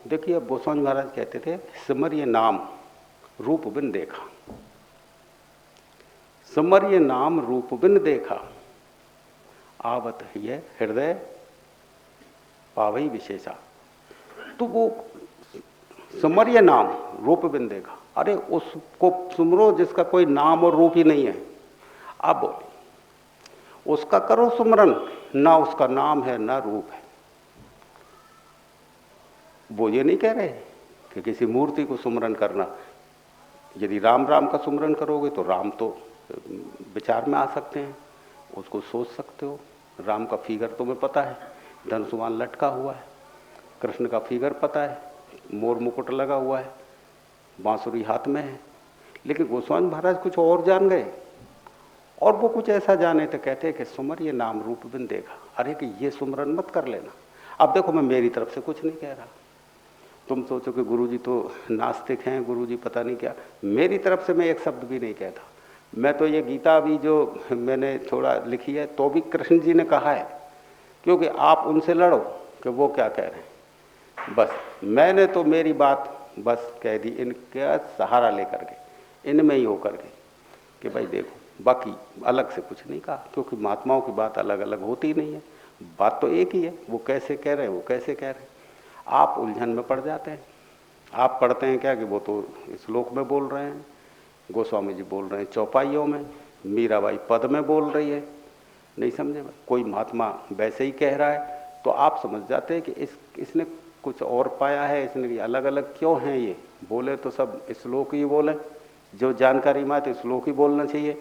देखिए, अब गोस्वामी महाराज कहते थे सिमरिय नाम रूप बिन देखा, सिमरिय नाम रूप बिन देखा, आवत ये हृदय पावई विशेषा। तो वो सिमरिय नाम रूप बिन देखा, अरे उसको सुमरो जिसका कोई नाम और रूप ही नहीं है। आप बोलिए, उसका करो सुमरन, ना उसका नाम है ना रूप है। वो ये नहीं कह रहे कि किसी मूर्ति को सुमरन करना। यदि राम राम का सुमरन करोगे तो राम तो विचार में आ सकते हैं, उसको सोच सकते हो। राम का फिगर तुम्हें पता है, धनुष्मान लटका हुआ है। कृष्ण का फिगर पता है, मोर मुकुट लगा हुआ है, बांसुरी हाथ में है। लेकिन गोस्वामी महाराज कुछ और जान गए, और वो कुछ ऐसा जाने तो कहते हैं कि सुमर ये नाम रूप बिन देखा। अरे कि ये सुमरन मत कर लेना। अब देखो, मैं मेरी तरफ से कुछ नहीं कह रहा, तुम सोचो कि गुरुजी तो नास्तिक हैं, गुरुजी पता नहीं क्या। मेरी तरफ से मैं एक शब्द भी नहीं कहता। मैं तो ये गीता भी जो मैंने थोड़ा लिखी है तो भी कृष्ण जी ने कहा है, क्योंकि आप उनसे लड़ो कि वो क्या कह रहे हैं। बस मैंने तो मेरी बात बस कह दी इनका सहारा लेकर के, इनमें ही होकर के कि भाई देखो, बाकी अलग से कुछ नहीं कहा, क्योंकि महात्माओं की बात अलग अलग होती नहीं है, बात तो एक ही है। वो कैसे कह रहे हैं, वो कैसे कह रहे हैं, आप उलझन में पड़ जाते हैं। आप पढ़ते हैं क्या कि वो तो श्लोक में बोल रहे हैं, गोस्वामी जी बोल रहे हैं चौपाइयों में, मीराबाई पद में बोल रही है। नहीं समझे भाई, कोई महात्मा वैसे ही कह रहा है तो आप समझ जाते हैं कि इसने कुछ और पाया है, इसने अलग अलग क्यों हैं ये। बोले तो सब श्लोक ही बोले, जो जानकारी में तो श्लोक ही बोलना चाहिए।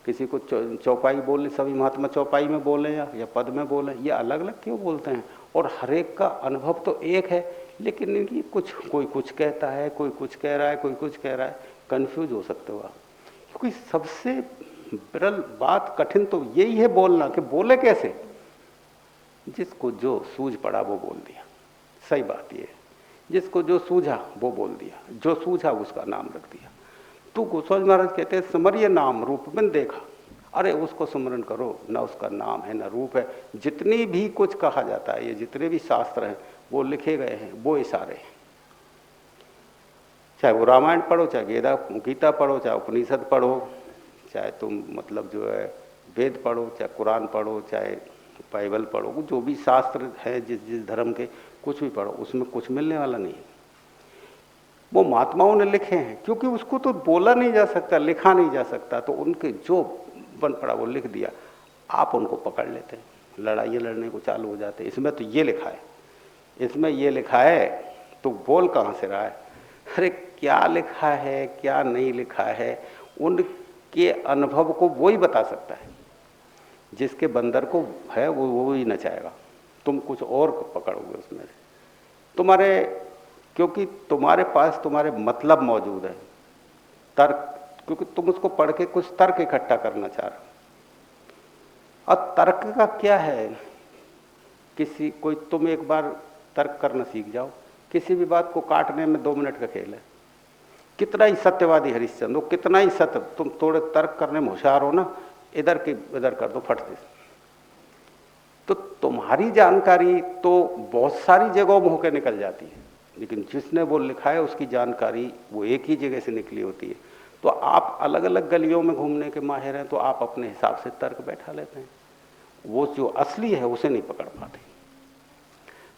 किसी को चौपाई बोलने, सभी महात्मा चौपाई में बोले या पद में बोले, ये अलग अलग क्यों बोलते हैं। और हरेक का अनुभव तो एक है, लेकिन इनकी कुछ, कोई कुछ कहता है, कोई कुछ कह रहा है, कोई कुछ कह रहा है, कंफ्यूज हो सकते हो आप। क्योंकि सबसे विरल बात, कठिन तो यही है बोलना, कि बोले कैसे। जिसको जो सूझ पड़ा वो बोल दिया। सही बात ये है, जिसको जो सूझा वो बोल दिया, जो सूझा उसका नाम रख दिया। तो गोस्वामी महाराज कहते हैं सिमरिय नाम रूप बिन देखा। अरे उसको सुमरन करो, ना उसका नाम है ना रूप है। जितनी भी कुछ कहा जाता है, ये जितने भी शास्त्र हैं वो लिखे गए हैं, वो इशारे हैं। चाहे वो रामायण पढ़ो, चाहे गीता पढ़ो, चाहे उपनिषद पढ़ो, चाहे तुम मतलब जो है वेद पढ़ो, चाहे कुरान पढ़ो, चाहे बाइबल पढ़ो, जो भी शास्त्र है जिस जिस धर्म के, कुछ भी पढ़ो, उसमें कुछ मिलने वाला नहीं। वो महात्माओं ने लिखे हैं, क्योंकि उसको तो बोला नहीं जा सकता, लिखा नहीं जा सकता, तो उनके जो बन पड़ा वो लिख दिया। आप उनको पकड़ लेते हैं, लड़ाइयाँ लड़ने को चालू हो जाते हैं। इसमें तो ये लिखा है, इसमें ये लिखा है, तो बोल कहाँ से रहा है। अरे क्या लिखा है क्या नहीं लिखा है, उनके अनुभव को वो ही बता सकता है। जिसके बंदर को है वो ही नचाएगा, तुम कुछ और पकड़ोगे उसमें से। तुम्हारे, क्योंकि तुम्हारे पास तुम्हारे मतलब मौजूद है, तर्क, क्योंकि तुम उसको पढ़ के कुछ तर्क इकट्ठा करना चाह रहे हो। और तर्क का क्या है, किसी कोई, तुम एक बार तर्क करना सीख जाओ, किसी भी बात को काटने में 2 मिनट का खेल है। कितना ही सत्यवादी हरिश्चंद्र हो, कितना ही सत्य, तुम थोड़े तर्क करने में होशियार हो ना, इधर के इधर कर दो फट से। तो तुम्हारी जानकारी तो बहुत सारी जगहों में होकर निकल जाती है, लेकिन जिसने वो लिखा है उसकी जानकारी वो एक ही जगह से निकली होती है। तो आप अलग अलग गलियों में घूमने के माहिर हैं, तो आप अपने हिसाब से तर्क बैठा लेते हैं, वो जो असली है उसे नहीं पकड़ पाते।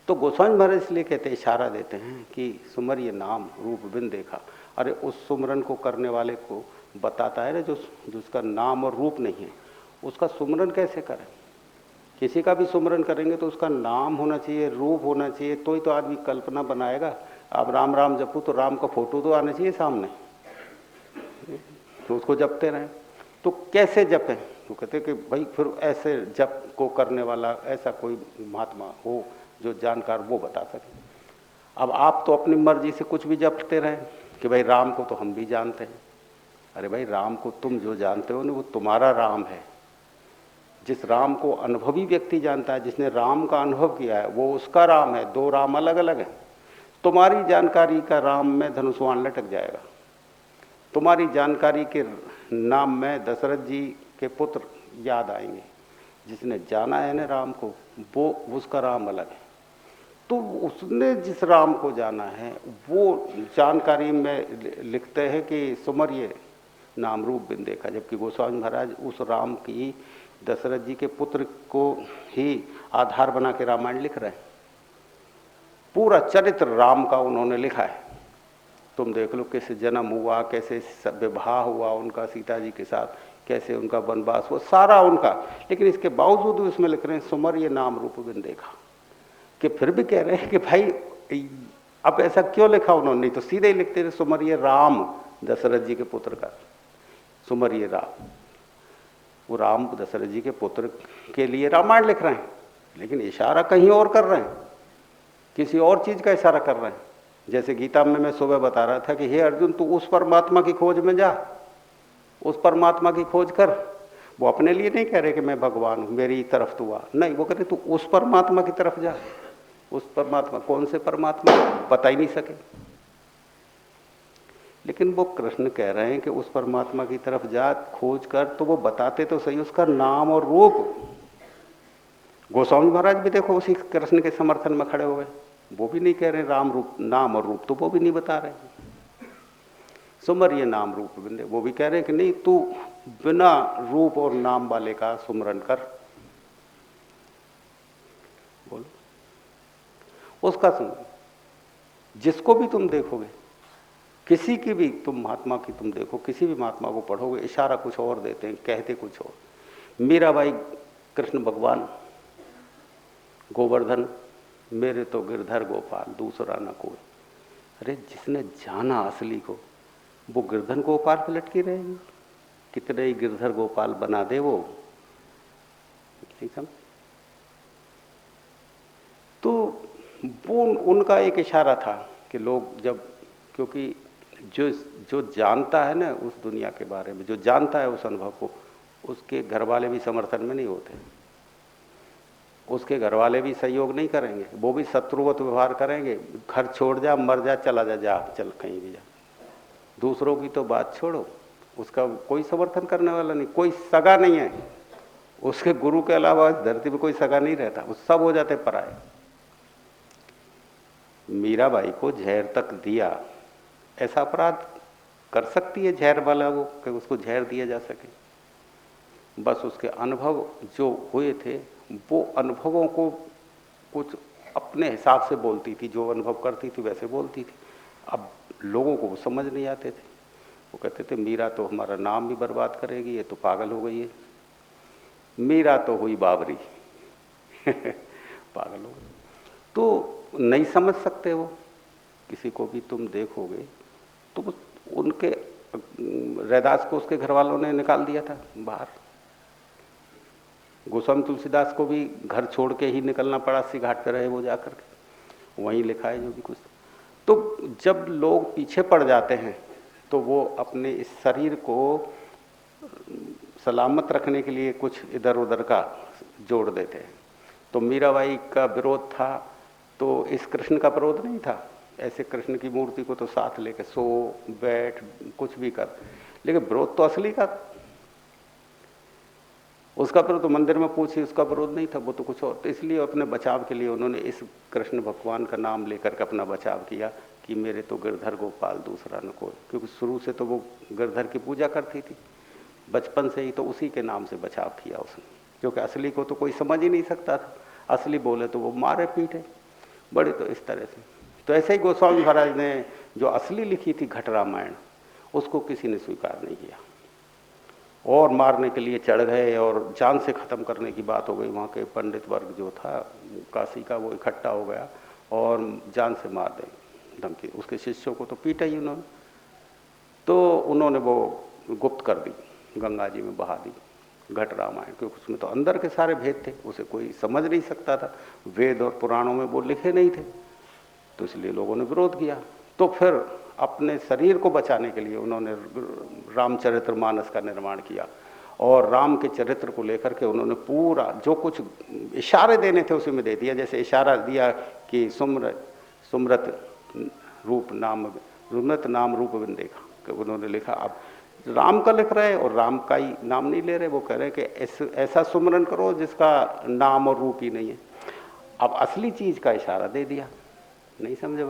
तो गोस्वामी महाराज इसलिए कहते, इशारा देते हैं कि सुमर ये नाम रूप बिन देखा। अरे उस सुमरन को करने वाले को बताता है ना, जो जिसका नाम और रूप नहीं है, उसका सुमरन कैसे करें। किसी का भी सुमरन करेंगे तो उसका नाम होना चाहिए, रूप होना चाहिए, तो आदमी कल्पना बनाएगा। अब राम राम जपू तो राम का फोटो तो आना चाहिए सामने, तो उसको जपते रहें। तो कैसे जपें, तो कहते कि भाई फिर ऐसे जप को करने वाला ऐसा कोई महात्मा हो जो जानकार, वो बता सके। अब आप तो अपनी मर्जी से कुछ भी जपते रहें कि भाई राम को तो हम भी जानते हैं। अरे भाई, राम को तुम जो जानते हो ना, वो तुम्हारा राम है। जिस राम को अनुभवी व्यक्ति जानता है, जिसने राम का अनुभव किया है, वो उसका राम है। 2 राम अलग अलग हैं। तुम्हारी जानकारी का राम में धनुष्वाण लटक जाएगा, तुम्हारी जानकारी के नाम में दशरथ जी के पुत्र याद आएंगे। जिसने जाना है ना राम को, वो उसका राम अलग है। तो उसने जिस राम को जाना है वो जानकारी में लिखते हैं कि सुमरिये नाम रूप बिन देखा, जबकि गोस्वामी महाराज उस राम की दशरथ जी के पुत्र को ही आधार बना के रामायण लिख रहे हैं। पूरा चरित्र राम का उन्होंने लिखा है। तुम देख लो कैसे जन्म हुआ, कैसे विवाह हुआ उनका सीता जी के साथ, कैसे उनका वनवास हुआ, सारा उनका। लेकिन इसके बावजूद उसमें लिख रहे हैं सुमरिये नाम रूप बिन देखा, कि फिर भी कह रहे हैं कि भाई अब ऐसा क्यों लिखा उन्होंने, नहीं तो सीधे ही लिखते रहे सुमरिये राम, दशरथ जी के पुत्र का सुमरिये राम। वो राम दशरथ जी के पुत्र के लिए रामायण लिख रहे हैं, लेकिन इशारा कहीं और कर रहे हैं, किसी और चीज का इशारा कर रहे हैं। जैसे गीता में मैं सुबह बता रहा था कि हे अर्जुन, तू उस परमात्मा की खोज में जा, उस परमात्मा की खोज कर। वो अपने लिए नहीं कह रहे कि मैं भगवान हूं, मेरी तरफ तू आ, नहीं, वो कह रहे तू उस परमात्मा की तरफ जा। उस परमात्मा, कौन से परमात्मा, बता ही नहीं सके। लेकिन वो कृष्ण कह रहे हैं कि उस परमात्मा की तरफ जा, खोज कर, तो वो बताते तो सही उसका नाम और रूप। गोस्वामी महाराज भी देखो उसी कृष्ण के समर्थन में खड़े हुए, वो भी नहीं कह रहे राम रूप, नाम और रूप तो वो भी नहीं बता रहे। सुमरिये नाम रूप बिंदे, वो भी कह रहे हैं कि नहीं, तू बिना रूप और नाम वाले का सुमरन कर। बोलो, उसका सुमरन जिसको भी तुम देखोगे, किसी की भी तुम महात्मा की तुम देखो, किसी भी महात्मा को पढ़ोगे, इशारा कुछ और देते हैं, कहते कुछ और। मीराबाई कृष्ण भगवान, गोवर्धन मेरे तो गिरधर गोपाल दूसरा न कोई। अरे जिसने जाना असली को, वो गिरधर गोपाल पे लटकी रहेगी, कितने ही गिरधर गोपाल बना दे वो, ठीक है। तो वो उनका एक इशारा था कि लोग जब, क्योंकि जो जानता है ना उस दुनिया के बारे में, जो जानता है उस अनुभव को, उसके घर वाले भी समर्थन में नहीं होते, उसके घर वाले भी सहयोग नहीं करेंगे, वो भी शत्रुवत व्यवहार करेंगे। घर छोड़ जा, मर जा, चला जा, जा चल कहीं भी जा। दूसरों की तो बात छोड़ो, उसका कोई समर्थन करने वाला नहीं, कोई सगा नहीं है उसके गुरु के अलावा इस धरती पे कोई सगा नहीं रहता, वो सब हो जाते पराए। मीराबाई को जहर तक दिया, ऐसा अपराध कर सकती है जहर वाला वो, कि उसको जहर दिया जा सके। बस उसके अनुभव जो हुए थे, वो अनुभवों को कुछ अपने हिसाब से बोलती थी, जो अनुभव करती थी वैसे बोलती थी। अब लोगों को वो समझ नहीं आते थे, वो कहते थे मीरा तो हमारा नाम भी बर्बाद करेगी, ये तो पागल हो गई है, मीरा तो हुई बाबरी पागल हो गई। तो नहीं समझ सकते वो, किसी को भी तुम देखोगे तो उनके रैदास को उसके घर वालों ने निकाल दिया था बाहर। गोस्वामी तुलसीदास को भी घर छोड़ के ही निकलना पड़ा, अस्सी घाट पे रहे वो जाकर के, वहीं लिखा है जो भी कुछ। तो जब लोग पीछे पड़ जाते हैं तो वो अपने इस शरीर को सलामत रखने के लिए कुछ इधर उधर का जोड़ देते हैं। तो मीराबाई का विरोध था, तो इस कृष्ण का विरोध नहीं था। ऐसे कृष्ण की मूर्ति को तो साथ लेके सो बैठ कुछ भी कर, लेकिन विरोध तो असली का, उसका विरोध तो मंदिर में पूछी, उसका विरोध नहीं था, वो तो कुछ और। तो इसलिए अपने बचाव के लिए उन्होंने इस कृष्ण भगवान का नाम लेकर के अपना बचाव किया कि मेरे तो गिरधर गोपाल दूसरा न कोई। क्योंकि शुरू से तो वो गिरधर की पूजा करती थी, बचपन से ही, तो उसी के नाम से बचाव किया उसने, क्योंकि असली को तो कोई समझ ही नहीं सकता था। असली बोले तो वो मारे पीटे बड़े, तो इस तरह से। तो ऐसे ही गोस्वामी महाराज ने जो असली लिखी थी घट रामायण, उसको किसी ने स्वीकार नहीं किया और मारने के लिए चढ़ गए और जान से ख़त्म करने की बात हो गई। वहाँ के पंडित वर्ग जो था काशी का, वो इकट्ठा हो गया और जान से मार दें धमकी। उसके शिष्यों को तो पीटा ही उन्होंने, तो उन्होंने वो गुप्त कर दी, गंगा जी में बहा दी घट रामायण, क्योंकि उसमें तो अंदर के सारे भेद थे, उसे कोई समझ नहीं सकता था, वेद और पुराणों में वो लिखे नहीं थे, तो इसलिए लोगों ने विरोध किया। तो फिर अपने शरीर को बचाने के लिए उन्होंने रामचरितमानस का निर्माण किया और राम के चरित्र को लेकर के उन्होंने पूरा जो कुछ इशारे देने थे उसी में दे दिया। जैसे इशारा दिया कि सुमरत रूप नाम रूप बिन देखा, कि उन्होंने लिखा। अब राम का लिख रहे और राम का ही नाम नहीं ले रहे, वो कह रहे कि ऐसा सुमरन करो जिसका नाम और रूप ही नहीं है। अब असली चीज का इशारा दे दिया, नहीं समझे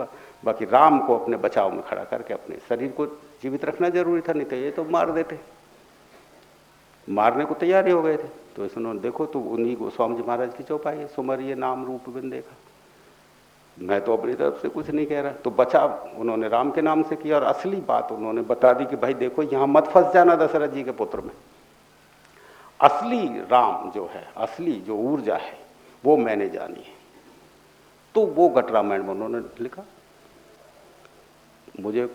बाकी राम को अपने बचाव में खड़ा करके अपने शरीर को जीवित रखना जरूरी था, नहीं तो ये तो मार देते, मारने को तैयार हो गए थे। तो इस उन्होंने देखो तो उन्हीं गोस्वामी जी महाराज की चौपाई है, सुमरिये नाम रूप बिन देखा, मैं तो अपनी तरफ से कुछ नहीं कह रहा। तो बचाव उन्होंने राम के नाम से किया और असली बात उन्होंने बता दी कि भाई देखो यहां मत फंस जाना दशरथ जी के पुत्र में, असली राम जो है, असली जो ऊर्जा है वो मैंने जानी है। तो वो घट रामायण में उन्होंने लिखा। मुझे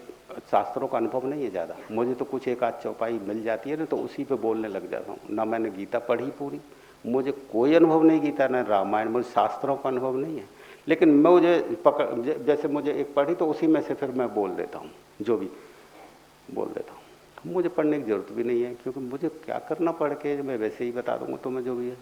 शास्त्रों का अनुभव नहीं है ज़्यादा, मुझे तो कुछ एक आध चौपाई मिल जाती है ना तो उसी पे बोलने लग जाता हूँ। ना मैंने गीता पढ़ी पूरी, मुझे कोई अनुभव नहीं गीता न रामायण, मुझे शास्त्रों का अनुभव नहीं है। लेकिन मुझे पकड़, जैसे मुझे एक पढ़ी तो उसी में से फिर मैं बोल देता हूँ, जो भी बोल देता हूँ। तो मुझे पढ़ने की जरूरत भी नहीं है, क्योंकि मुझे क्या करना पढ़ के, मैं वैसे ही बता दूंगा तुम्हें जो भी है।